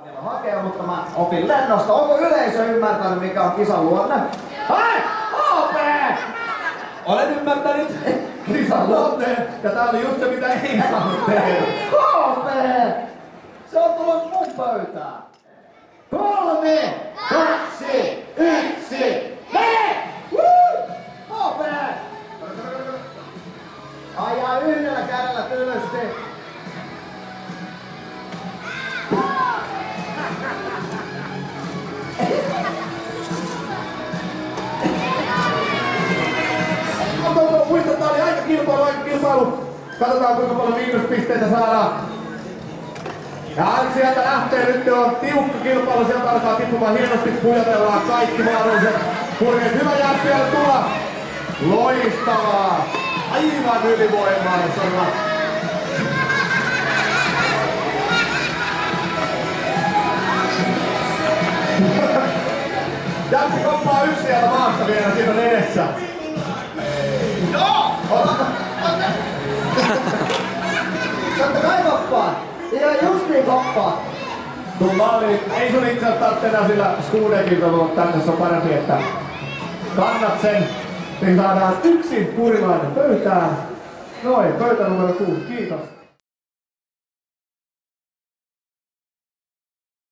Hakea, mutta mä opin lennosta. Onko yleisö ymmärtänyt, mikä on kisan luonne? Hei! OP! Olen ymmärtänyt kisan luonteen, ja tää oli just se, mitä ei saanut tehdä. OP! Se on tullut mun pöytään. 3, 2, 1, mene! OP! Ajaa yhdellä kädellä tylysti. Muista, tää oli aika kilpailu. Katsotaan kuinka paljon miinuspisteitä saadaan. Ja sieltä lähtee, nyt on tiukka kilpailu, sieltä alkaa tippumaan hienosti, pujotellaan kaikki mahdolliset purjeet. Hyvä jää siellä tulla. Loistavaa. Aivan ylivoimaisella. Jätti koppaa yksi sieltä maasta vielä, siinä on edessä. Joo! Totta kai koppaan! Ihan justiin koppaan! Tuo maali, ei sun itse asiassa tarvitse enää sillä skuudekilta, mutta tänne se on parempi, että kannat sen. Niin saadaan yksi purilainen pöytään. Noin, pöytä numero 6, kiitos.